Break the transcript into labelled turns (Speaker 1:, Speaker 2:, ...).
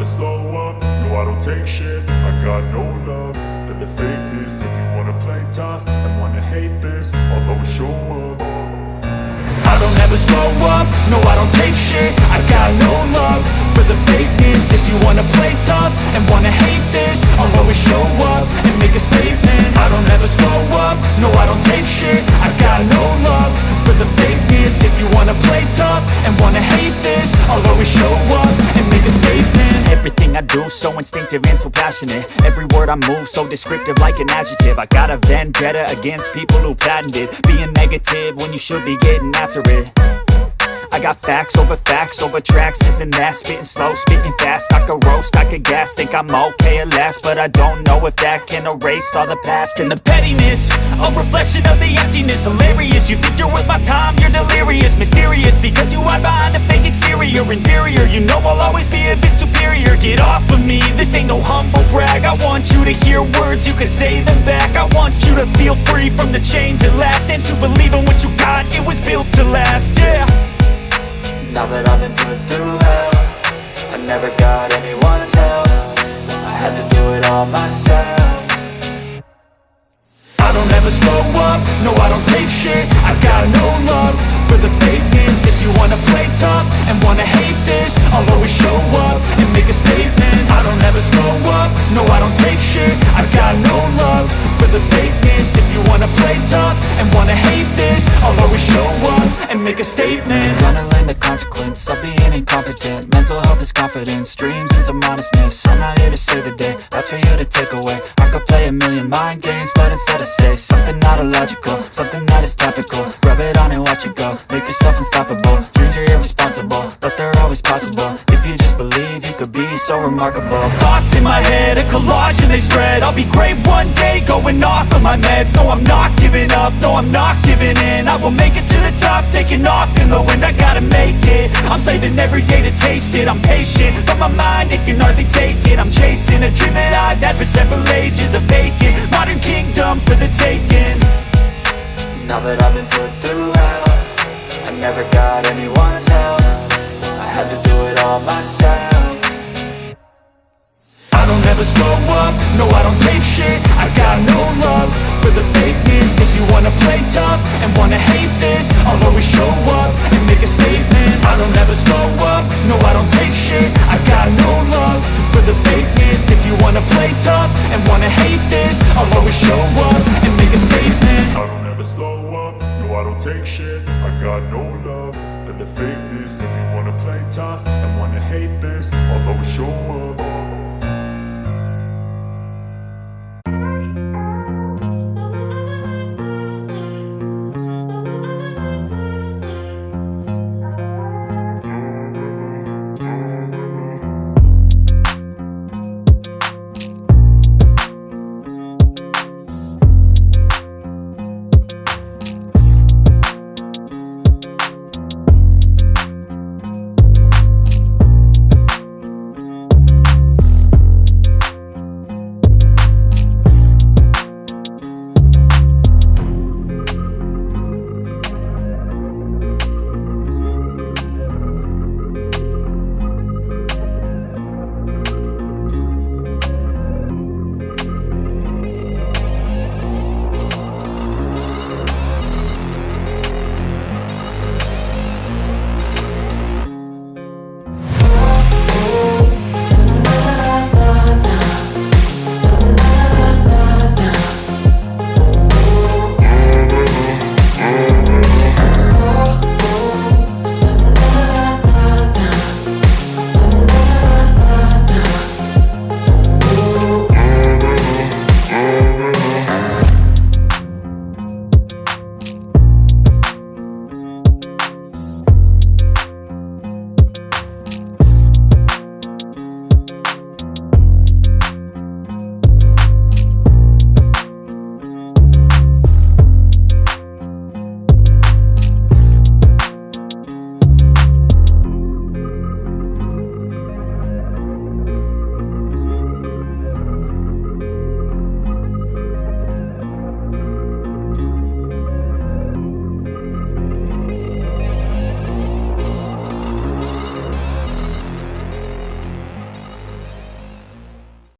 Speaker 1: never slow up, no I don't take shit. I got no love for the fakeness. If you wanna play tough and wanna hate this, I'll always show up. I don't ever slow up, no I don't take shit. I got no love for the fakeness. If you wanna play tough and wanna hate this, I'll always show up and make a statement. I don't ever slow up, no I don't take shit. I got no love for the fakeness. If you wanna play tough and wanna hate this, I'll always show up and make a statement.
Speaker 2: Everything I do so instinctive and so passionate. Every word I move so descriptive like an adjective. I got a vendetta against people who patented being negative when you should be getting after it. I got facts over tracks, this and that. Spitting slow, spitting fast. I could roast, I could gas. Think I'm okay at last, but I don't know if that can erase all the past. And the pettiness, a reflection of the emptiness. Hilarious, you think you're worth my time, you're delirious. Mysterious, because you hide behind a fake exterior. Inferior, you know I'll always be a bit superior. Get off of me, this ain't no humble brag. I want you to hear words, you can say them back. I want you to feel free from the chains at last, and to believe in what you got, it was built to last, yeah.
Speaker 3: Now that I've been put through hell, I never got anyone's help. I had to do it all myself.
Speaker 1: I don't ever slow up, no I don't take shit. I got no love for the fakeness. If you wanna play tough and wanna hate this, I'll always show up and make a statement. I don't ever slow up, no I don't take shit. I got no love for the fakeness. If you wanna play tough and wanna hate this, I'll always show up and make a statement.
Speaker 3: Gonna learn the consequence of being incompetent. Mental health is confidence, dreams into modestness. I'm not here to save the day, that's for you to take away. I could play a million mind games, but instead I say something not illogical, something that is topical. Rub it on and watch it go, make yourself unstoppable. Dreams are irresponsible, but they're always possible. If you just believe, you could be so remarkable.
Speaker 2: Thoughts in my head, a collage and they spread. I'll be great one day, going off of my meds. No, I'm not giving up, no, I'm not giving in. I will make it to the top, taking off in the wind. I gotta make it, I'm saving every day to taste it. I'm patient, but my mind, it can hardly take it. I'm chasing a dream that I've had for several ages. A vacant, modern kingdom for the taking.
Speaker 3: Now that I've been put through hell, I never got anyone's help. I had to do it all myself.
Speaker 1: I don't ever slow up, no I don't take shit. I got no love for the fakeness. If you wanna play tough and wanna hate this, I'll always show up and make a statement. I don't ever slow up, no I don't take shit. I got no love for the fakeness. If you wanna play tough and wanna hate this, I'll always show up and make a statement. I don't ever slow up, no I don't take shit. I got no love for the fakeness. If you wanna play tough and wanna hate this, I'll always show up